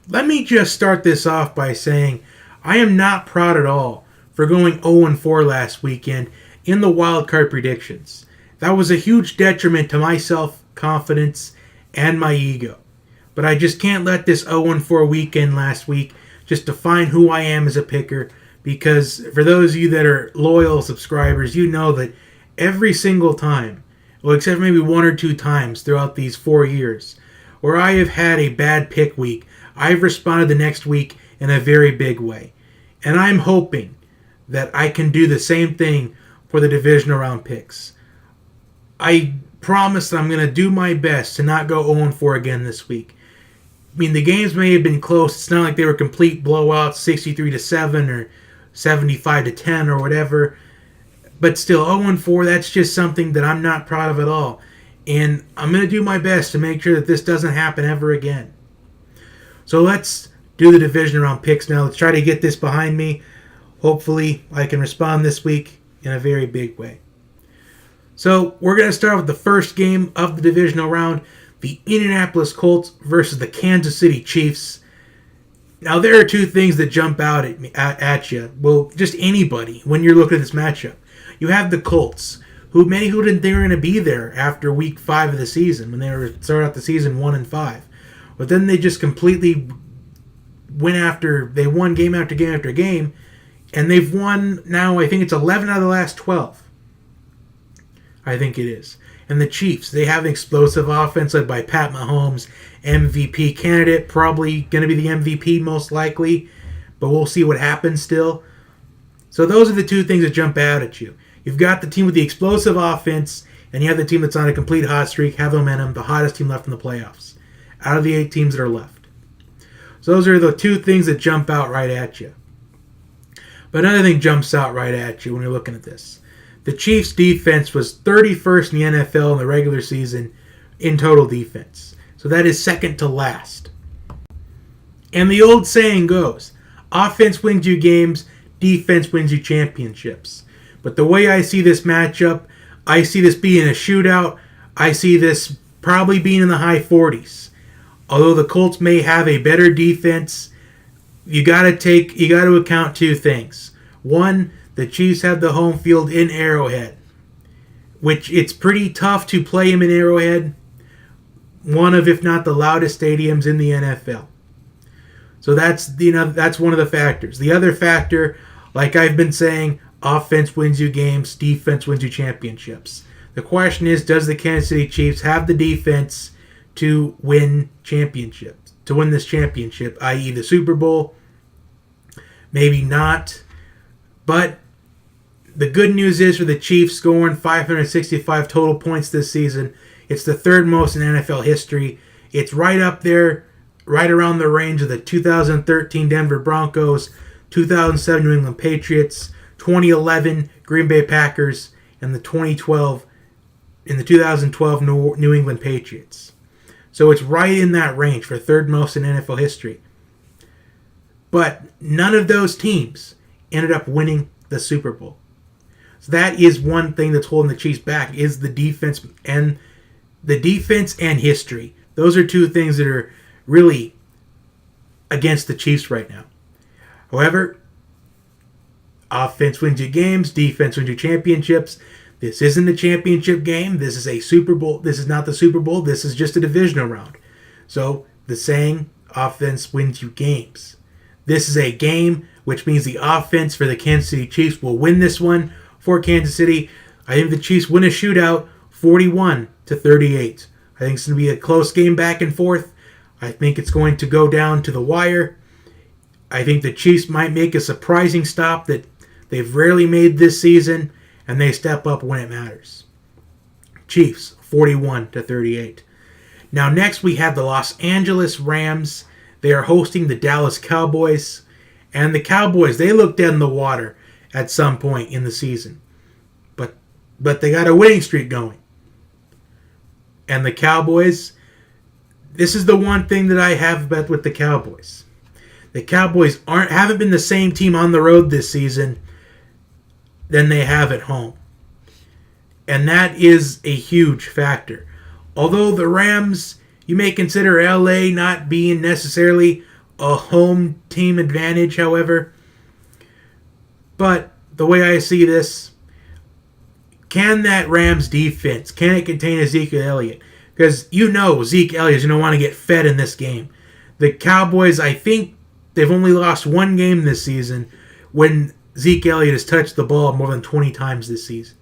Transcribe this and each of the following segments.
let me just start this off by saying I am not proud at all for going 0-4 last weekend in the wild card predictions. That was a huge detriment to my self-confidence and my ego. But I just can't let this 0-4 weekend last week just define who I am as a picker, because for those of you that are loyal subscribers, you know that every single time, well, except maybe one or two times throughout these 4 years, where I have had a bad pick week, I've responded the next week in a very big way. And I'm hoping that I can do the same thing for the Divisional Round Picks. I promise that I'm going to do my best to not go 0-4 again this week. I mean, the games may have been close. It's not like they were complete blowouts, 63-7 or 75-10 or whatever. But still, 0-4, that's just something that I'm not proud of at all. And I'm going to do my best to make sure that this doesn't happen ever again. So let's do the Divisional Round Picks now. Let's try to get this behind me. Hopefully, I can respond this week in a very big way. So we're going to start with the first game of the Divisional Round. The Indianapolis Colts versus the Kansas City Chiefs. Now, there are two things that jump out at you. Well, just anybody when you're looking at this matchup. You have the Colts, who many who didn't think were going to be there after Week 5 of the season, when they were started out the season 1-5. But then they just completely they won game after game after game, and they've won now, I think it's 11 out of the last 12. I think it is. And the Chiefs, they have an explosive offense led by Pat Mahomes, MVP candidate, probably going to be the MVP most likely, but we'll see what happens still. So those are the two things that jump out at you. You've got the team with the explosive offense, and you have the team that's on a complete hot streak, have momentum, the hottest team left in the playoffs, out of the 8 teams that are left. So those are the two things that jump out right at you. But another thing jumps out right at you when you're looking at this. The Chiefs' defense was 31st in the NFL in the regular season in total defense. So that is second to last. And the old saying goes, offense wins you games, defense wins you championships. But the way I see this matchup, I see this being a shootout. I see this probably being in the high 40s. Although the Colts may have a better defense, you got to account two things. One, the Chiefs have the home field in Arrowhead, which it's pretty tough to play them in Arrowhead. One of, if not the loudest stadiums in the NFL. So that's one of the factors. The other factor, like I've been saying, offense wins you games, defense wins you championships. The question is, does the Kansas City Chiefs have the defense to win championships, to win this championship, i.e. the Super Bowl? Maybe not. But the good news is for the Chiefs scoring 565 total points this season. It's the third most in NFL history. It's right up there, right around the range of the 2013 Denver Broncos, 2007 New England Patriots, 2011 Green Bay Packers, and the 2012 New England Patriots. So it's right in that range for third most in NFL history. But none of those teams ended up winning the Super Bowl. So that is one thing that's holding the Chiefs back, is the defense and history. Those are two things that are really against the Chiefs right now. However, offense wins you games, defense wins you championships. This isn't a championship game. This is a Super Bowl. This is not the Super Bowl. This is just a divisional round. So the saying, offense wins you games. This is a game, which means the offense for the Kansas City Chiefs will win this one for Kansas City. I think the Chiefs win a shootout 41-38. I think it's going to be a close game back and forth. I think it's going to go down to the wire. I think the Chiefs might make a surprising stop that they've rarely made this season, and they step up when it matters. Chiefs 41-38. Now next we have the Los Angeles Rams. They are hosting the Dallas Cowboys. And the Cowboys, they looked dead in the water at some point in the season. But they got a winning streak going. And the Cowboys, this is the one thing that I have bet with the Cowboys. The Cowboys haven't been the same team on the road this season than they have at home. And that is a huge factor. Although the Rams, you may consider LA not being necessarily a home team advantage, however. But the way I see this, can that Rams defense, can it contain Ezekiel Elliott? Because Zeke Elliott is going to want to get fed in this game. The Cowboys, I think they've only lost one game this season when Zeke Elliott has touched the ball more than 20 times this season.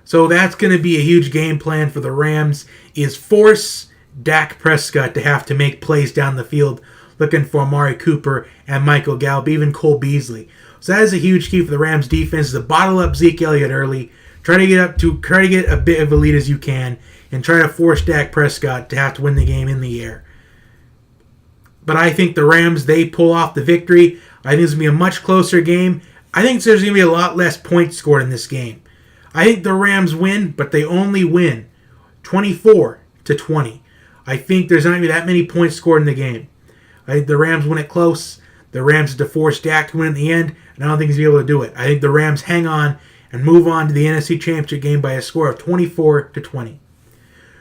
So that's going to be a huge game plan for the Rams, is force Dak Prescott to have to make plays down the field looking for Amari Cooper and Michael Gallup, even Cole Beasley. So that is a huge key for the Rams defense, is to bottle up Zeke Elliott early, try to get a bit of a lead as you can, and try to force Dak Prescott to have to win the game in the air. But I think the Rams, they pull off the victory. I think it's going to be a much closer game. I think there's going to be a lot less points scored in this game. I think the Rams win, but they only win 24-20. I think there's not going to be that many points scored in the game. I think the Rams win it close. The Rams have to force Dak to win in the end, and I don't think he's going to be able to do it. I think the Rams hang on and move on to the NFC Championship game by a score of 24-20.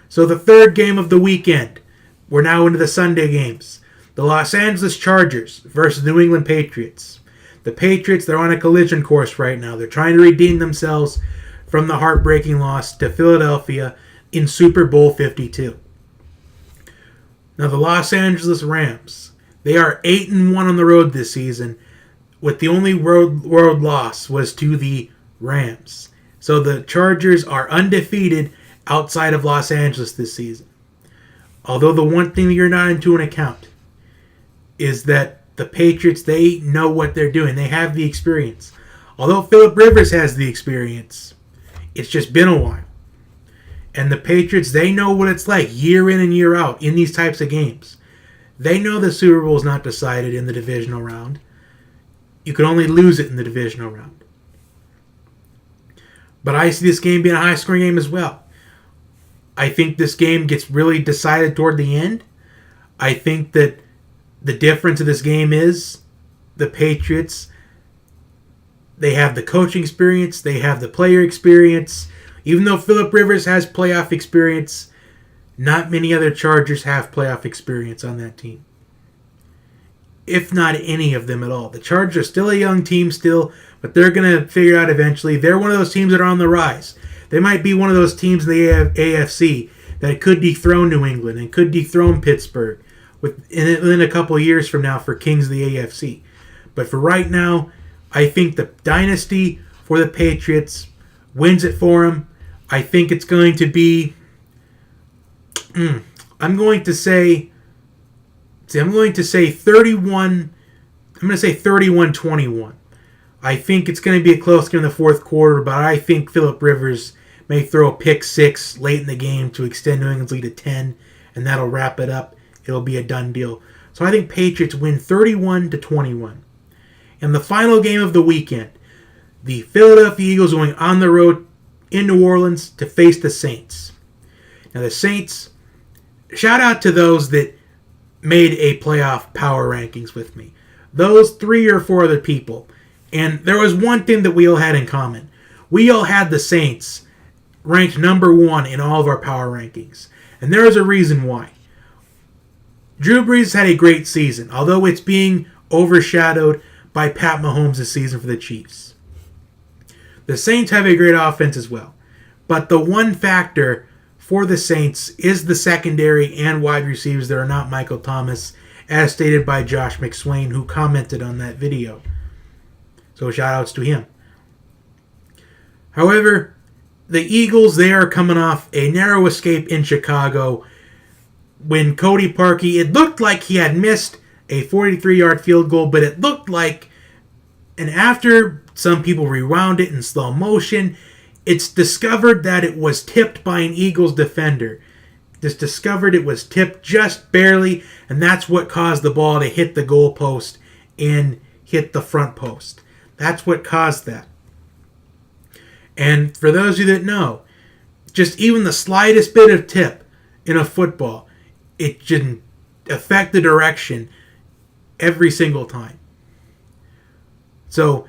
So the third game of the weekend, we're now into the Sunday games. The Los Angeles Chargers versus New England Patriots. The Patriots, they're on a collision course right now. They're trying to redeem themselves from the heartbreaking loss to Philadelphia in Super Bowl 52. Now the Los Angeles Rams, they are 8-1 on the road this season, with the only road loss was to the Rams. So the Chargers are undefeated outside of Los Angeles this season. Although the one thing that you're not into an account is that the Patriots, they know what they're doing. They have the experience. Although Phillip Rivers has the experience, it's just been a while. And the Patriots, they know what it's like year in and year out in these types of games. They know the Super Bowl is not decided in the divisional round. You can only lose it in the divisional round. But I see this game being a high-scoring game as well. I think this game gets really decided toward the end. I think that the difference of this game is the Patriots, they have the coaching experience, they have the player experience. Even though Phillip Rivers has playoff experience, not many other Chargers have playoff experience on that team. If not any of them at all. The Chargers are still a young team still, but they're going to figure out eventually. They're one of those teams that are on the rise. They might be one of those teams in the AFC that could dethrone New England and could dethrone Pittsburgh within a couple of years from now for Kings of the AFC. But for right now, I think the dynasty for the Patriots wins it for them. I think it's going to be... I'm going to say 31... I'm going to say 31-21. I think it's going to be a close game in the fourth quarter, but I think Phillip Rivers may throw a pick six late in the game to extend New England's lead to 10, and that'll wrap it up. It'll be a done deal. So I think Patriots win 31-21. And the final game of the weekend, the Philadelphia Eagles going on the road in New Orleans to face the Saints. Now the Saints, shout out to those that made a playoff power rankings with me. Those 3 or 4 other people. And there was one thing that we all had in common. We all had the Saints ranked number 1 in all of our power rankings. And there is a reason why. Drew Brees had a great season, although it's being overshadowed by Pat Mahomes this season for the Chiefs. The Saints have a great offense as well. But the one factor for the Saints is the secondary and wide receivers that are not Michael Thomas, as stated by Josh McSwain, who commented on that video. So shout-outs to him. However, the Eagles, they are coming off a narrow escape in Chicago when Cody Parkey, it looked like he had missed a 43-yard field goal, but it looked like, and after some people rewound it in slow motion, it's discovered that it was tipped by an Eagles defender. Just discovered it was tipped just barely, and that's what caused the ball to hit the goal post and hit the front post. That's what caused that. And for those of you that know, just even the slightest bit of tip in a football, it can affect the direction every single time. So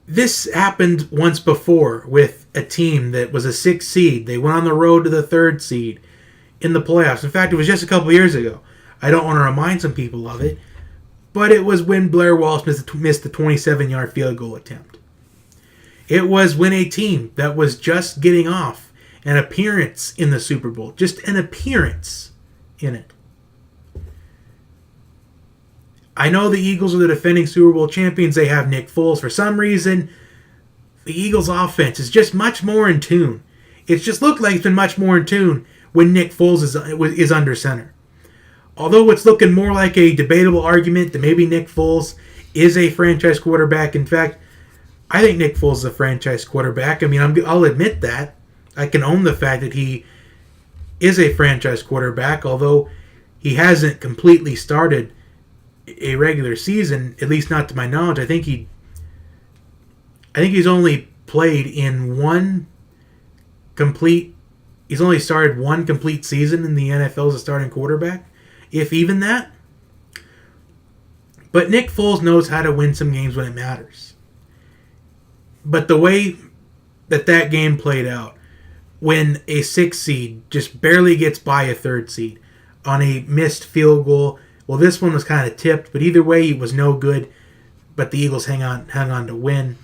this happened once before with a team that was a 6th seed. They went on the road to the 3rd seed in the playoffs. In fact, it was just a couple years ago. I don't want to remind some people of it, but it was when Blair Walsh missed the 27-yard field goal attempt. It was when a team that was just getting off an appearance in the Super Bowl, just an appearance in it. I know the Eagles are the defending Super Bowl champions. They have Nick Foles. For some reason, the Eagles' offense is just much more in tune. It's just looked like it's been much more in tune when Nick Foles is under center. Although it's looking more like a debatable argument that maybe Nick Foles is a franchise quarterback. In fact, I think Nick Foles is a franchise quarterback. I mean, I'll admit that. I can own the fact that he is a franchise quarterback, although he hasn't completely started a regular season, at least not to my knowledge. I think he's only played in he's only started one complete season in the NFL as a starting quarterback, if even that. But Nick Foles knows how to win some games when it matters. But the way that game played out, when a 6 seed just barely gets by a 3rd seed on a missed field goal. Well, this one was kind of tipped, but either way, it was no good. But the Eagles hung on to win.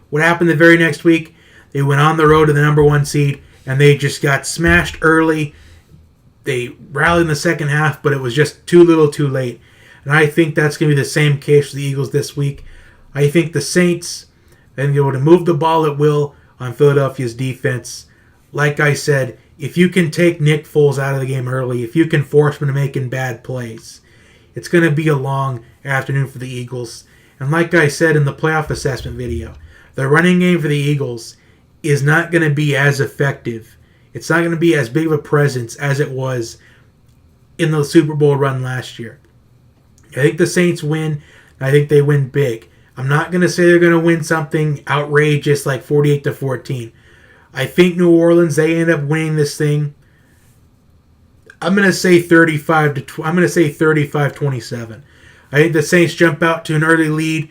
What happened the very next week? They went on the road to the number 1 seed, and they just got smashed early. They rallied in the second half, but it was just too little too late. And I think that's going to be the same case for the Eagles this week. I think the Saints are going to be able to move the ball at will on Philadelphia's defense. Like I said, if you can take Nick Foles out of the game early, if you can force him to making bad plays, it's going to be a long afternoon for the Eagles. And like I said in the playoff assessment video, the running game for the Eagles is not going to be as effective. It's not going to be as big of a presence as it was in the Super Bowl run last year. I think the Saints win. I think they win big. I'm not going to say they're going to win something outrageous like 48-14. I think New Orleans, they end up winning this thing. I'm going to say 35-27. I think the Saints jump out to an early lead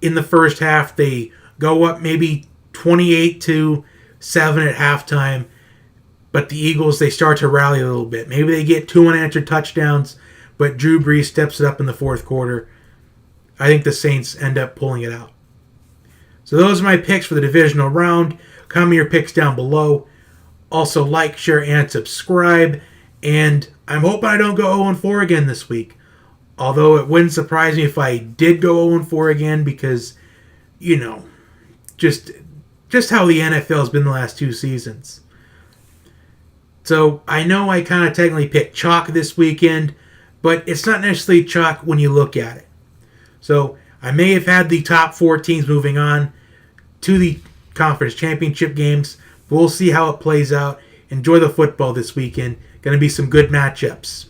in the first half. They go up maybe 28-7 at halftime. But the Eagles, they start to rally a little bit. Maybe they get 2 unanswered touchdowns, but Drew Brees steps it up in the fourth quarter. I think the Saints end up pulling it out. So those are my picks for the divisional round. Comment your picks down below. Also like, share, and subscribe. And I'm hoping I don't go 0-4 again this week. Although it wouldn't surprise me if I did go 0-4 again because, just how the NFL has been the last 2 seasons. So I know I kind of technically picked chalk this weekend, but it's not necessarily chalk when you look at it. So I may have had the top 4 teams moving on to the conference championship games. We'll see how it plays out. Enjoy the football this weekend. Going to be some good matchups.